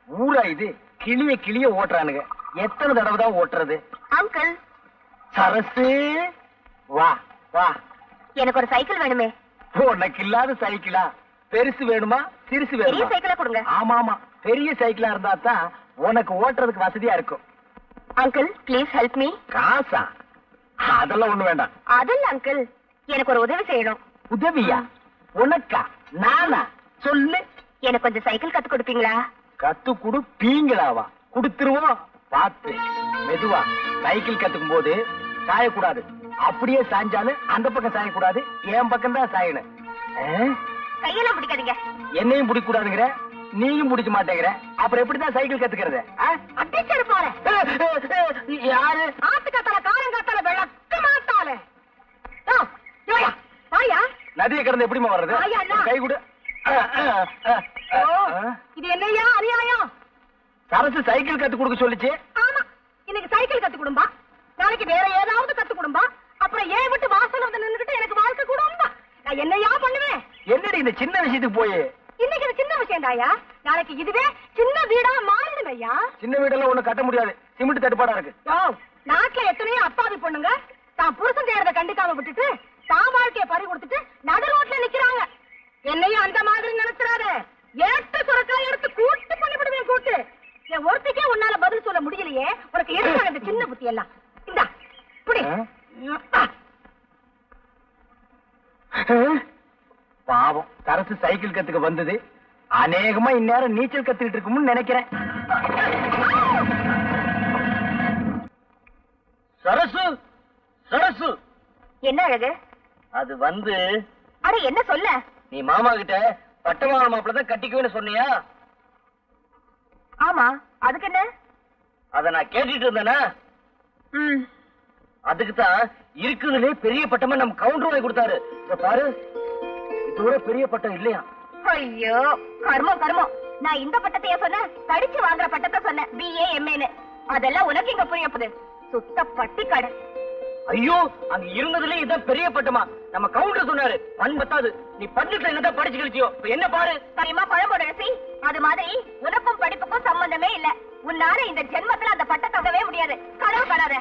ஊரா இது? கிளிய கிளிய ஓட்டுறானுங்க. எத்தனை தடவை தான் ஓட்டுறது? அங்கிள். சரசு வா வா. எனக்கு ஒரு சைக்கிள் வேணுமே. உனக்கு இல்லாத சைக்கிளா? பெருசு வேணுமா சிறுசு வேணுமா? பெரிய சைக்கிளா கொடுங்க. ஆமா ஆமா, பெரிய சைக்கிளா இருந்தா தான் உனக்கு ஓட்டுறதுக்கு வசதியா இருக்கும். Uncle please help me. காசா? அதெல்லாம் ஒண்ணு வேண்டாம். அதல்ல அங்கிள், எனக்கு ஒரு உதவி செய்யணும். உதவியா? உனக்கா? நானா? சொல்லு. எனக்கு கொஞ்சம் சைக்கிள் கத்து கொடுப்பீங்களா? கத்து கொடுப்பீங்களாவா? கொடுத்துருவோம். பார்த்து மெதுவா. சைக்கிள் கத்துக்கும் போது சாயக்கூடாது. அப்படியே சாஞ்சாலும் அந்த பக்கம் சாயக்கூடாது, என் பக்கம் தான் சாயணும். கையெல்லாம் பிடிக்காதீங்க. என்னையும் பிடிக்க கூடாதுங்கிற, நீயும் பிடிக்க மாட்டேங்கிற, அப்புறம் எப்படிதான் சைக்கிள் கத்துக்கிறது? அடிச்சது போறேன். யாரு? ஆத்துக்காத்தால காரங்காத்தால விளக்க மாட்டாளே. வாயா. நதியை கடந்து எப்படிமா வர்றது? கை கொடு. இது என்னையா அநியாயம்? சரசு சைக்கிள் கத்து கொடுக்க சொல்லிச்சு. ஆமா, இன்னைக்கு சைக்கிள் கத்து கொடும்பா, நாளைக்கு வேற ஏதாவது கத்து கொடும்பா, அப்புறம் ஏன் விட்டு வாசல் வந்து நின்னுகிட்டு எனக்கு வாழ்க்கை கொடும்பா. நான் என்னையா பண்ணுவேன்? என்னடி இந்த சின்ன விஷயத்துக்கு போய்? இன்னைக்கு இது சின்ன விஷயம் தாயா, நாளைக்கு இதுவே சின்ன வீடா மாறிடும் ஐயா. சின்ன வீடெல்லாம் ஒண்ணு கட்ட முடியாது, சிமெண்ட் தட்டுப்பாடா இருக்கு. நாட்டுல எத்தனையோ அப்பாவி பொண்ணுங்க தான் புருஷன் செய்யறத கண்டுக்காம விட்டுட்டு தான் வாழ்க்கைய பறி கொடுத்துட்டு நடு ரோட்ல நிக்கிறாங்க. என்னையும் அந்த மாதிரி நினைச்சிடாத. ஏட்டு சுரக்காய் எடுத்து கூட்டு பண்ணிவிடுவேன். கூட்டு என் ஒருத்திக்கே உன்னால பதில் சொல்ல முடியலையே, உனக்கு எதுக்காக இந்த சின்ன புத்தி எல்லாம்? இந்தா புடி. பாவம், சரசு சைக்கிள் கத்துக்க வந்தது அநேகமா இந்நேரம் நீச்சல் கத்துக்கிட்டு இருக்கும்னு நினைக்கிறேன். சரசு சரசு. என்ன அழகு? அது வந்து, அட என்ன சொல்ல? நீ மாமா கிட்ட பட்டமான மாப்பிள்ள தான் கட்டிக்குவேன்னு சொன்னியா? ஆமா, அதுக்கு என்ன? அத நான் கேட்டுட்டு இருந்தேனா? அதுக்குதான் இருக்குதுலே பெரிய பட்டமா நம்ம கவுண்டர் வாங்கி கொடுத்தாரு. பாரு, இதோட பெரிய பட்டம் இல்லையா? ஐயோ கர்மம் கர்மம். நான் இந்த பட்டத்தையே சொன்னேன், படிச்சு வாங்குற பட்டத்தை சொன்னேன், BA MA. அதெல்லாம் உனக்கு இங்க புரிய போகுது. சுத்த பட்டி கடை. ஐயோ, அங்க இருந்ததுல இதான் பெரிய பட்டமா? நம்ம கவுண்டர் சொன்னாரு. பண்பத்தாது, நீ பண்ணிட்டு என்னதான் படிச்சு கழிச்சியோ. என்ன பாரு, சரிமா பழம்போட ரசி. அது மாதிரி உனக்கும் படிப்புக்கும் சம்பந்தமே இல்ல. உன்னால இந்த ஜென்மத்துல அந்த பட்டத்தை தங்கவே முடியாது. கனவு காணாத.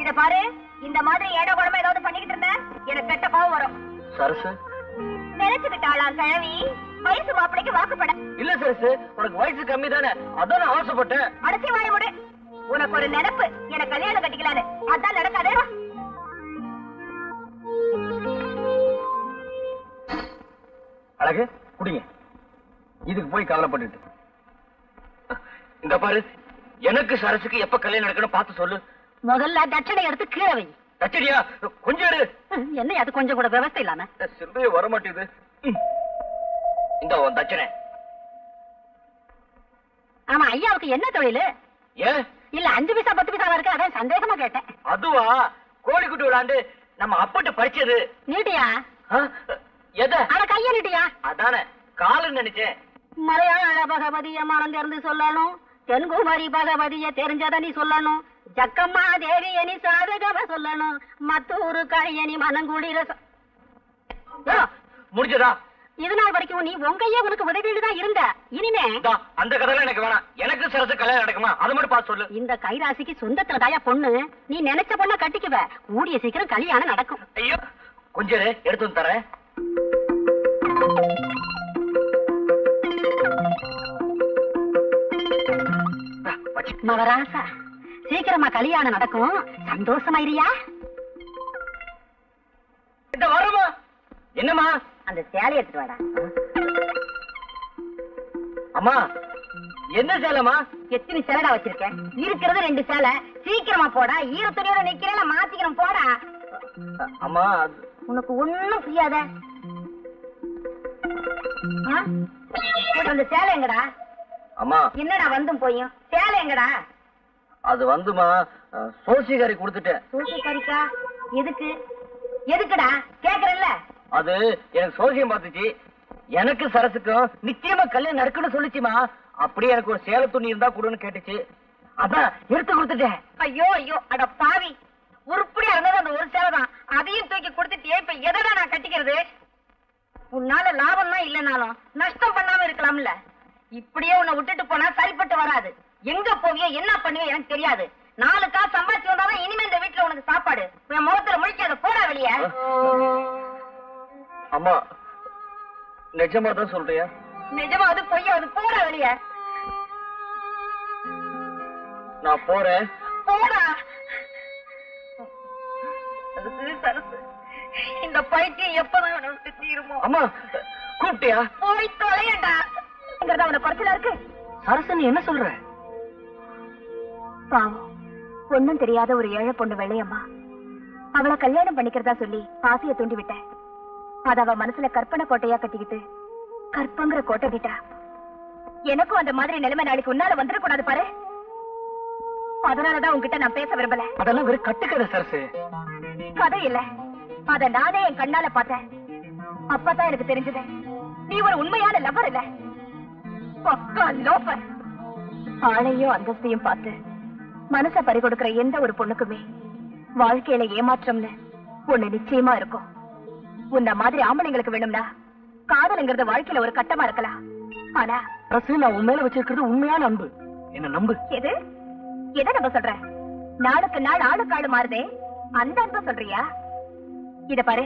இத பாரு, இந்த மாதிரி ஏடோ குழம்பு ஏதாவது பண்ணிக்கிட்டு இருந்த எனக்கு கெட்ட கோவம் வரும். சரசு நினைச்சுக்கிட்டாளாம் கிழவி வயசு மாப்பிளைக்கு வாக்குப்பட. இல்ல சரசு, உனக்கு வயசு கம்மி தானே, அதான் ஆசைப்பட்டேன். அடைச்சி வாய முடு. உனக்கு ஒரு நினைப்பு, எனக்கு கல்யாணம் கட்டிக்கலான்னு. அதான் நடக்காதே. அழகு குடிங்க. இதுக்கு போய் கவலைப்பட்டு இந்த பாரு, எனக்கு சரசுக்கு எப்ப கல்யாணம் நடக்கணும் பார்த்து சொல்லு. முதல்ல தட்சணை எடுத்து கீழே வை. தச்சடியா? கொஞ்சம் எடு. என்ன அது கொஞ்சம் கூட விவசாய இல்லாம? சிந்தைய வர மாட்டேது. இந்த தச்சனை. ஆமா, ஐயாவுக்கு என்ன தொழில்? ஏன் இல்ல 5 பைசா 10 பைசா இருக்கு, அதான் சந்தேகமா கேட்டேன். அதுவா, கோழிக்குட்டி விளாண்டு நம்ம அப்பட்ட பறிச்சது. நீட்டியா? எத? ஆனா கைய நீட்டியா? அதானே காலன்னு நினைச்சேன். மலையாள பகவதிய மறந்திருந்து சொல்லணும், தென்குமரி பகவதிய தெரிஞ்சத நீ சொல்லணும், ஜக்கம்மா தேவிய நீ சாதகவ சொல்லணும், மத்தூரு கழிய நீ மனங்குளிர. முடிஞ்சதா? இது நாள் வரைக்கும் நீ உங்கையே உனக்கு உதவிட்டு தான் இருந்த. இனிமே அந்த கதை எனக்கு வேணாம். எனக்கு சரசு கல்யாணம் நடக்குமா அது மட்டும் பார்த்து சொல்லு. இந்த கைராசிக்கு சொந்தத்துல தாயா பொண்ணு. நீ நினைச்ச பொண்ண கட்டிக்குவ. கூடிய சீக்கிரம் கல்யாணம் நடக்கும். ஐயோ, கொஞ்சம் எடுத்து வந்து தரேன். மகராசா, சீக்கிரமா கல்யாணம் நடக்கும். சந்தோஷமா இருயா? வரமா? என்னமா? அந்த சேலை எடுத்துட்டு வாடா. அம்மா, என்ன சேலைமா? எத்தனை சேலடா வச்சிருக்கேன்? இருக்கிறது 2 சேலை. சீக்கிரமா போடா, ஈரத்துணியோட நிக்கிறேன், மாத்திக்கிறோம் போடா. அம்மா, உனக்கு ஒண்ணும் புரியாத. அந்த சேலை எங்கடா? அம்மா, என்னடா வந்தும் போயும்? சேலை எங்கடா? அது வந்துமா, சோசிகாரி கொடுத்துட்டேன். சோசிகாரிக்கா? எதுக்கு? எதுக்குடா கேக்குறல்ல? அது எனக்கு சோசியம் பார்த்துச்சு. எனக்கு சரசுக்கும் நிச்சயமா கல்யாணம் நடக்குன்னு சொல்லிச்சுமா. அப்படியே எனக்கு ஒரு சேலை துணி இருந்தா கொடுன்னு கேட்டுச்சு. அதான் எடுத்து கொடுத்துட்டேன். ஐயோ ஐயோ, அட பாவி. உருப்படியா இருந்தது அந்த ஒரு சேலை தான். அதையும் தூக்கி கொடுத்துட்டு இப்ப எதடா நான் கட்டிக்கிறது? வருது? உன்னால லாபம் தான் இல்லனாலும் நஷ்டம் பண்ணாம இருக்கலாம்ல. இப்படியே உன்னை விட்டுட்டு போனா சரிப்பட்டு வராது. எங்க போவியோ என்ன பண்ணுவியோ எனக்கு தெரியாது. 4 காசு சம்பாதிச்சு வந்தாதான் இனிமே இந்த வீட்டுல உனக்கு சாப்பாடு. என் முகத்துல முழிக்காத, போடா வெளிய. அம்மா நிஜமா தான் சொல்றியா? நிஜமா அது பொய்யா? அது போடா வெளிய. நான் போறேன். போடா. சரசு, இந்த பைத்தியம் எப்பதான் உனக்கு தீருமோ? அம்மா கூப்பிட்டியா? போய் தொலையண்டா. உனக்கு குறைச்சலா இருக்கு. சரசு நீ என்ன சொல்ற? பாவம், ஒண்ணும் தெரியாத ஒரு ஏழை பொண்ணு வெள்ளையம்மா. அவளை கல்யாணம் பண்ணிக்கிறதா சொல்லி ஆசைய தூண்டி விட்டேன். அத அவ மனசுல கற்பனை கோட்டையா கட்டிக்கிட்டு கற்பங்கிற கோட்டை கிட்டா. எனக்கும் அந்த மாதிரி நிலைமை நாளைக்கு உன்னால வந்துடக்கூடாது பாரு. அதனாலதான் உன்கிட்ட நான் பேச விரும்பல. அதெல்லாம் வெறும் கட்டுக்கதை சரசு. கதை இல்ல, அத நானே என் கண்ணால பார்த்தேன். அப்பதான் எனக்கு தெரிஞ்சது நீ ஒரு உண்மையான லவர் இல்ல, பக்கா லோபர். ஆளையும் அந்தஸ்தையும் பார்த்து மனச பறிகொடுக்கிற எந்த ஒரு பொண்ணுக்குமே வாழ்க்கையில ஏமாற்றம்னு ஒண்ணு நிச்சயமா இருக்கும். உன்ன மாதிரி ஆம்பளைங்களுக்கு வேணும்னா காதலுங்கிறது வாழ்க்கையில ஒரு கட்டமா இருக்கலாம். ஆனா சரசு, நான் உன் மேல வச்சிருக்கிறது உண்மையான அன்பு. என்ன நம்பு. எது எதை நம்ம சொல்ற? நாளுக்கு நாள் ஆளுக்கு ஆளு மாறுதே, அந்த அன்பு சொல்றியா? இத பாரு,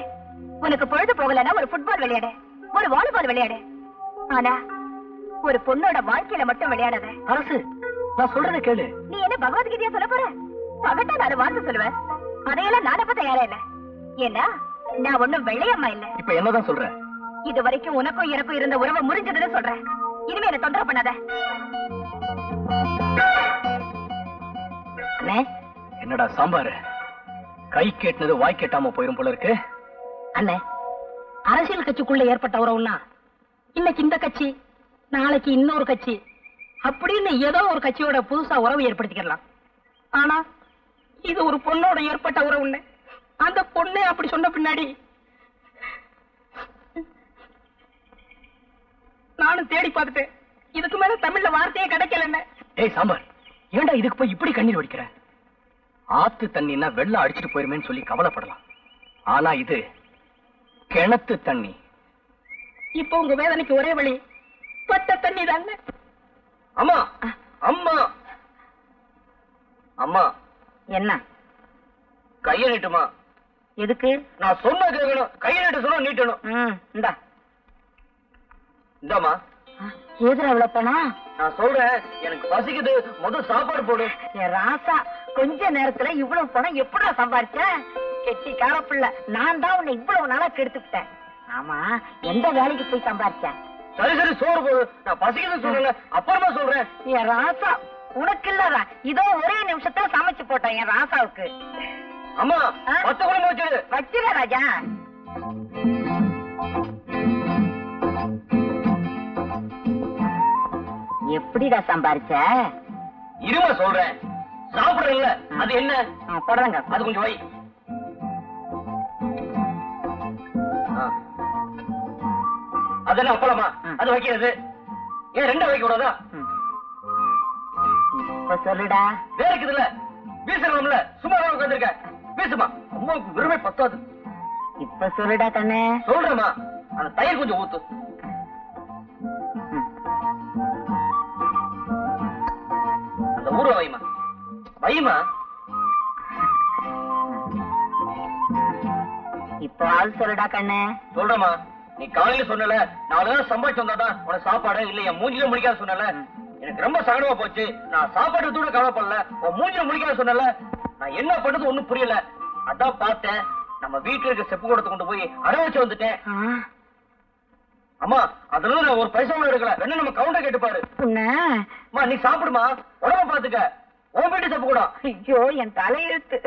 உனக்கு பொழுது போகலன்னா ஒரு ஃபுட்பால் விளையாடு, ஒரு வாலிபால் விளையாடு. ஆனா ஒரு பொண்ணோட வாழ்க்கையில மட்டும் விளையாடாத. அரசு, நான் சொல்றதை கேளு. நீ என்ன பகவத்கீதையா சொல்ல போற? பகட்டா 4 வார்த்தை சொல்லுவேன், அதையெல்லாம் நான் அப்ப தயாரா இல்ல. ஏன்னா நான் ஒண்ணும் வெள்ளையம்மா இல்ல. இப்ப என்னதான் சொல்ற? இது வரைக்கும் உனக்கும் எனக்கும் இருந்த உறவு முறிஞ்சதுன்னு சொல்றேன். இனிமே என்ன தொந்தரவு பண்ணாத. என்னடா சாம்பாரு, கை கேட்டது வாய் கேட்டாம போயிரும் போல இருக்கு. அண்ணே, அரசியல் கட்சிக்குள்ள ஏற்பட்ட உறவுன்னா இன்னைக்கு இந்த கட்சி, நாளைக்கு இன்னொரு கட்சி, அப்படின்னு ஏதோ ஒரு கட்சியோட புதுசா உறவு ஏற்படுத்திக்கலாம். ஆனா இது ஒரு பொண்ணோட ஏற்பட்ட உறவுன்னு அந்த பொண்ணே அப்படி சொன்ன பின்னாடி நானும் தேடி பார்த்துட்டேன். இதுக்கு மேல தமிழ்ல வார்த்தையே கிடைக்கல. ஏய் சாம்பார், ஏண்டா இதுக்கு போய் இப்படி கண்ணீர் வடிக்கிற? ஆத்து தண்ணின்னா வெள்ளம் அடிச்சுட்டு போயிருமேன்னு சொல்லி கவலைப்படலாம். ஆனா இது கிணத்து தண்ணி. இப்ப உங்க வேதனைக்கு ஒரே வழி பட்ட தண்ணி தானே. அம்மா அம்மா அம்மா, என்ன கைய நீட்டுமா. எதுக்கு? நான் சொன்ன கேட்கணும். கைய நீட்டு சொன்னா நீட்டணும். இந்தா. இந்தாமா. எதிர விளப்பனா? நான் சொல்றேன், எனக்கு பசிக்குது, முதல் சாப்பாடு போடு. என் ராசா, கொஞ்ச நேரத்துல இவ்வளவு பணம் எப்படா சம்பாரிச்ச? கெட்டி காரப்பிள்ள, நான் தான் உன்னை இவ்வளவு நாளா கெடுத்துக்கிட்டேன். ஆமா, எந்த வேலைக்கு போய் சம்பாரிச்ச? சரி சரி, சோறு போடு. நான் பசிக்குது சொல்லல, அப்புறமா சொல்றேன். என் ராசா, உனக்கு இல்லடா, இதோ ஒரே நிமிஷத்துல சமைச்சு போட்டேன் என் ராசாவுக்கு. அம்மா, 10 குழம்பு வச்சிரு. வச்சிர ராஜா. எப்படிடா சம்பாரிச்ச? இருமா சொல்றேன். சாப்பிடுறேன்ல, அது என்ன? போடுறங்க. அது கொஞ்சம் வை. அதெல்லாம் அப்பளமா? அது வைக்கிறது ஏன் 2 வைக்க கூடாதா? இப்ப சொல்லுடா. வேறக்குதுல்ல, வீசணும்ல, சும்மா தான் உட்காந்துருக்க. வீசுமா, அம்மாவுக்கு விரும்பி பத்தாது. இப்ப சொல்லுடா கண்ணே. சொல்றேம்மா, அந்த தயிர் கொஞ்சம் ஊத்து. அந்த ஊற வைமா, வைமா. இப்ப ஆள் சொல்லுடா கண்ணே. சொல்றேம்மா, நீ காலையில சொன்னல 4 நாள் சம்பாதிச்சு வந்தாதான் உனக்கு சாப்பாடு இல்ல, என் மூஞ்சில முடிக்காத சொன்னல. எனக்கு ரொம்ப சங்கடமா போச்சு. நான் சாப்பாடு கூட கவலைப்படல, உன் மூஞ்சில முடிக்காத சொன்னல. நான் என்ன பண்றது ஒண்ணும் புரியல. அதான் பார்த்தேன், நம்ம வீட்டுல இருக்க செப்பு கூடத்தை கொண்டு போய் அடை வச்சு வந்துட்டேன். அம்மா, அதுல நான் ஒரு பைசா கூட எடுக்கல. வேணா நம்ம கவுண்டர் கேட்டு பாரு. அம்மா, நீ சாப்பிடுமா, உடம்ப பாத்துக்க. உன் வீட்டு செப்பு கூட. ஐயோ, என் தலையெழுத்து.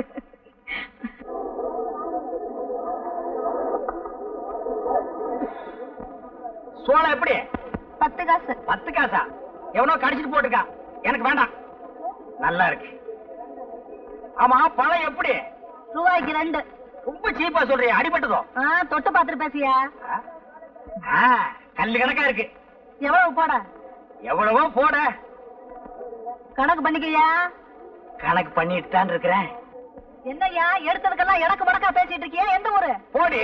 சோளம் எப்படி? 10 காசு. 10 காசா? எவனோ கடிச்சிட்டு போட்டுக்கா, எனக்கு வேண்டாம். நல்லா இருக்கு. ஆமா, பழம் எப்படி? ரூபாய்க்கு 2. ரொம்ப சீப்பா சொல்றியா? அடிபட்டதோ? தொட்டு பாத்துட்டு பேசியா? கல்லு கணக்கா இருக்கு. எவ்வளவு போட? எவ்வளவோ போட. கணக்கு பண்ணிக்கையா? கணக்கு பண்ணிட்டு தான் இருக்கிறேன். என்னய்யா எடுத்ததுக்கெல்லாம் எனக்கு மடக்கா பேசிட்டு இருக்கியா? எந்த ஊரு? போடி.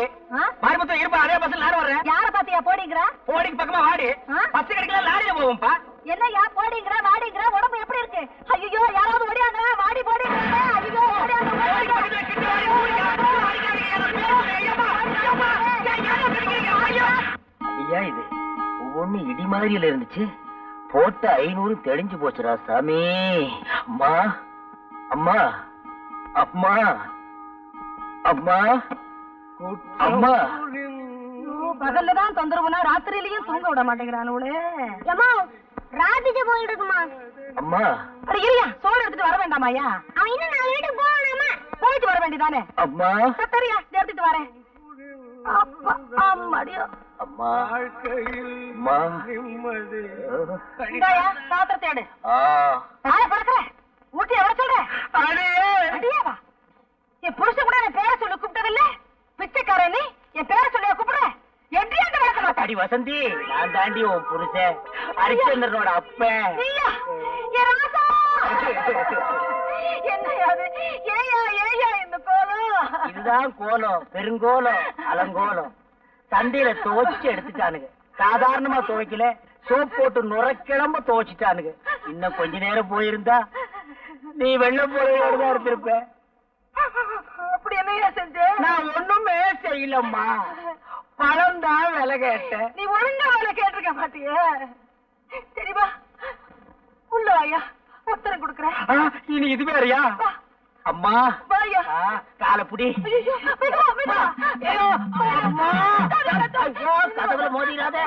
மாரிமுத்து இருப்பா, போடியா பஸ் நானும் வர்றேன். யார பாத்தியா போடிங்கற? போடிக்கு பக்கமா வாடி. பஸ் கிடைக்கல லாரியில போவோம்ப்பா. என்னையா போடிங்கற வாடிங்கற உடம்பு எப்படி இருக்கு? ஐயோ யாராவது ஓடியாங்க வாடி போடிங்கற. ஐயோ ஓடியாங்க போடி பக்கத்துல கிட்ட வாடி ஊரியா. அடிக்காதீங்க என்ன பேசுறீங்க. ஐயப்பா ஐயப்பா யாரோ பிடிக்கிறீங்க. ஐயோ ஐயா இது ஒவ்வொன்னு இடி மாதிரியில இருந்துச்சு. போட்ட 500 தெளிஞ்சு போச்சுடா சாமி. அம்மா அம்மா அம்மா அம்மா அம்மா. பகல்லதான் தொந்தரவுனா ராத்திரியிலயும் தூங்க விட மாட்டேங்கிறானுங்களே. ஏமா ராத்திரி போயிட்டு இருக்குமா? அம்மா அட இருயா சோறு எடுத்துட்டு வர வேண்டாமாயா? அவன் இன்னும் 4 வீட்டுக்கு போகணுமா? போயிட்டு வர வேண்டியதானே? அம்மா சரியா எடுத்துட்டு வரேன். அப்பா அம்மாடியோ. அம்மா அம்மா இந்தாயா சாத்திரத்தை எடு. ஆய பறக்கற ஊட்டி எவர சொல்ற? அடியேவா என் புருஷன் கூட என் பேரை சொல்லி கூப்பிட்டதில்ல. பிச்சைக்காரன் நீ என் பேரை சொல்லி கூப்பிடுற? எப்படி அந்த வழக்கம்? அடி வசந்தி நான் தாண்டி உன் புருஷன் ஹரிச்சந்திரனோட அப்பன். நீயா என் ராசா? என்னையாது ஏயா ஏயா இந்த கோலம்? இதுதான் கோலம், பெருங்கோலம், அலங்கோலம். சந்தையில துவைச்சு எடுத்துட்டானுங்க. சாதாரணமா துவைக்கல, சோப் போட்டு நுரைக்கிழம்ப துவைச்சிட்டானுங்க. இன்னும் கொஞ்ச நேரம் போயிருந்தா நீ வெள்ள போறதோடதான் இருந்திருப்ப. அப்படி என்னையா செஞ்ச? நான் ஒண்ணுமே செய்யலம்மா. பழம் தான் விலை கேட்டேன். நீ ஒழுங்கா வேலை கேட்டிருக்க மாட்டியே. சரிவா உள்ள வாயா உத்தரம் கொடுக்குறேன். இனி இது வேறையா? அம்மா வாயா காலப்புடி. ஐயோ விடுவா விடுவா. கதவுல மோதிராத.